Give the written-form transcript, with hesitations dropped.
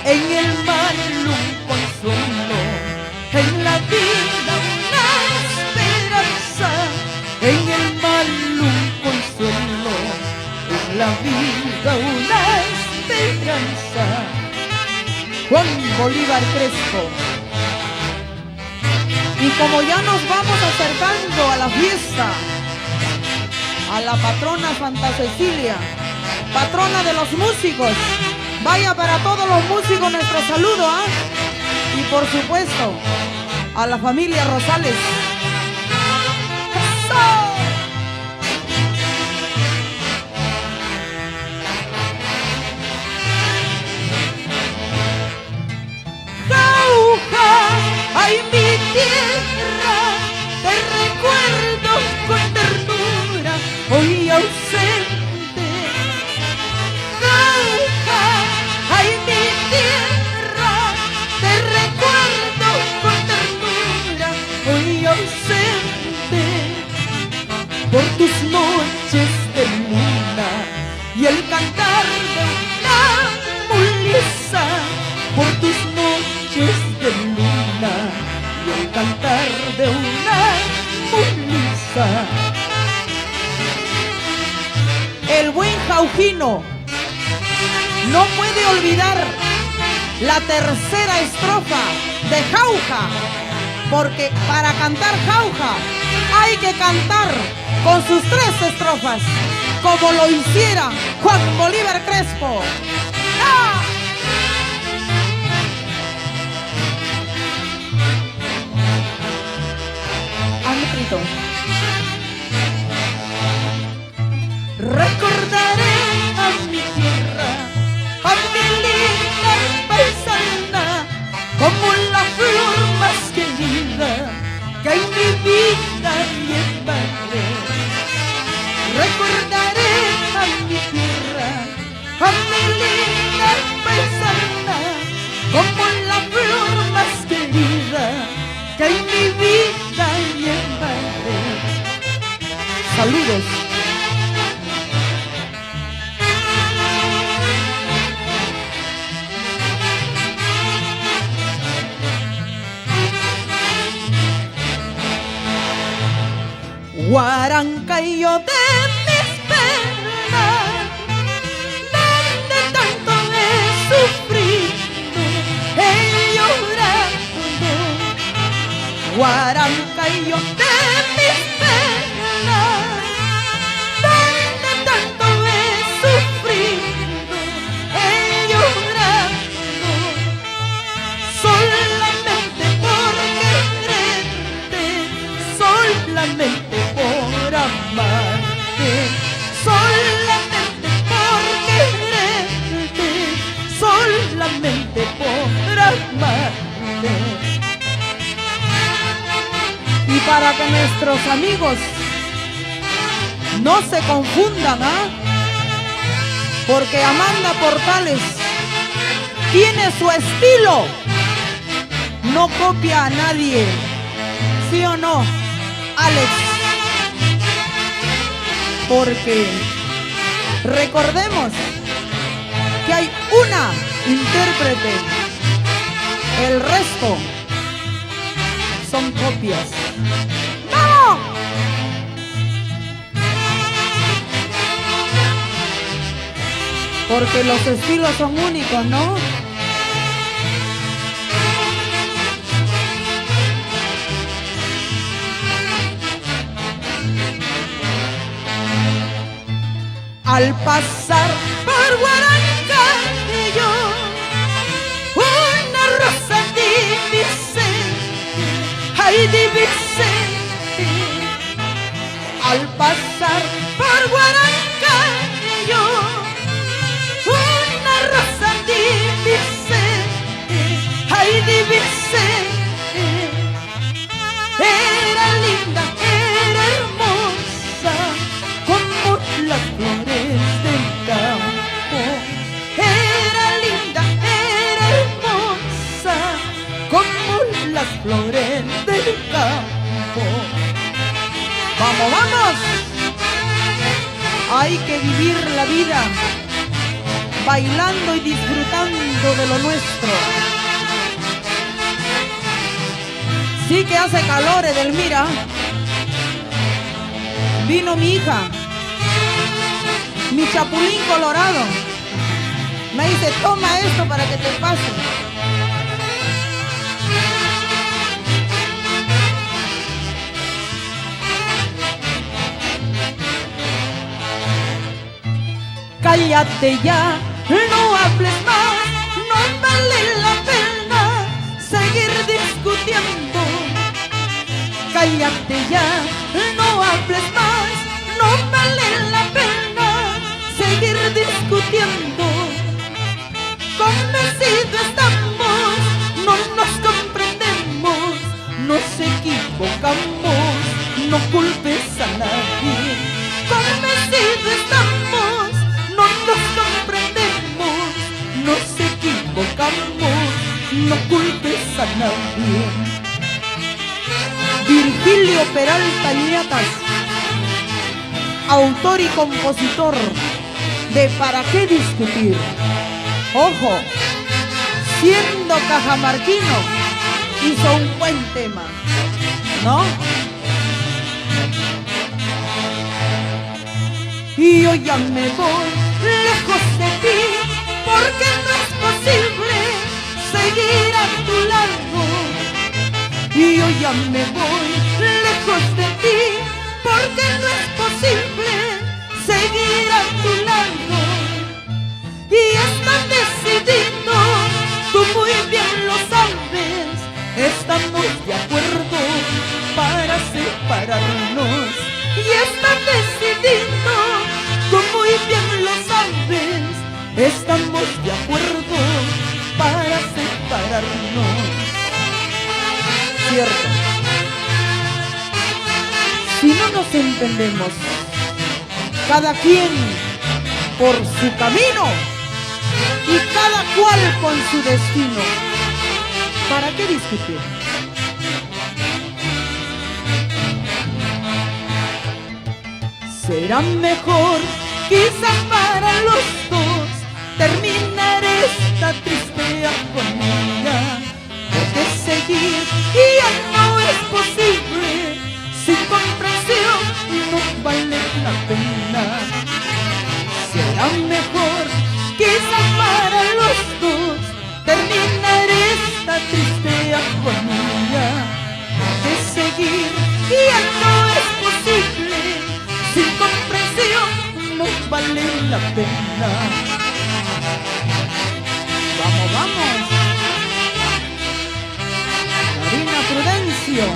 en el mal un consuelo, en la vida una esperanza, en el mal un consuelo, en la vida una esperanza. Juan Bolívar Crespo. Y como ya nos vamos acercando a la fiesta, a la patrona Santa Cecilia, patrona de los músicos, vaya para todos los músicos nuestro saludo, ¿ah? Y por supuesto, a la familia Rosales. ¡Ay, mi tierra! Te recuerdo con ternura, hoy ausente. ¡Jauja! ¡Ay, mi tierra! Te recuerdo con ternura, hoy ausente. Por tus noches de luna y el cantar de una mulisa, por tus noches de luna y el cantar de una mulisa. El buen Jaujino no puede olvidar la tercera estrofa de Jauja, porque para cantar Jauja hay que cantar con sus 3 estrofas, como lo hiciera Juan Bolívar Crespo. ¡Ah! Recordaré a mi tierra, a mi linda paisana, como la flor más querida que en mi vida llevaré. Recordaré a mi tierra, a mi linda paisana, como la flor más querida que en mi vida llevaré. Saludos. Huarancayo de mis penas, donde tanto he sufrido, he llorado. Huarancayo de mis penas, donde tanto he sufrido, he llorado. Solamente por quererte, solamente por amarte, solamente por quererte, solamente por amarte. Y para que nuestros amigos no se confundan, ¿ah? Porque Amanda Portales tiene su estilo, no copia a nadie, ¿sí o no, Alex? Porque recordemos que hay una intérprete, el resto son copias. ¡Vamos! Porque los estilos son únicos, ¿no? Al pasar por Huarancayo, una rosa de Vicente, ay de Vicente. Al pasar por Huarancayo, una rosa de Vicente, ay de Vicente. Era linda, era hermosa, como las flores del campo. Era linda, era hermosa, como las flores del campo. ¡Vamos, vamos! Hay que vivir la vida bailando y disfrutando de lo nuestro. Sí que hace calor, Edelmira. Vino mi hija, mi chapulín colorado. Me dice, toma esto para que te pase. Cállate ya, no hables más, no vale la pena seguir discutiendo. Cállate ya, no hables más, no vale la pena seguir discutiendo. Convencidos estamos, no nos comprendemos, nos equivocamos, no culpes a nadie. Convencidos estamos, no nos comprendemos, nos equivocamos, no culpes a nadie. Virgilio Peralta Ñatas, autor y compositor de ¿Para qué discutir? Ojo, siendo cajamarquino, hizo un buen tema, ¿no? Y yo ya me voy lejos de ti, porque no es posible seguir a tu lado. Y yo ya me voy lejos de ti, porque no es posible seguir a tu lado. Y estás decidido, tú muy bien lo sabes, estamos de acuerdo para separarnos. Y estás decidido, tú muy bien lo sabes, estamos de acuerdo para separarnos. Cierto. Si no nos entendemos, cada quien por su camino y cada cual con su destino, ¿para qué discutir? Será mejor, quizás para los dos, terminar esta triste agonía, porque seguir ya no es posible, sin comprensión no vale la pena. Será mejor, quizás para los dos, terminar esta triste agonía, porque seguir ya no es posible, sin comprensión no vale la pena. Vamos, vamos. Marina Prudencio.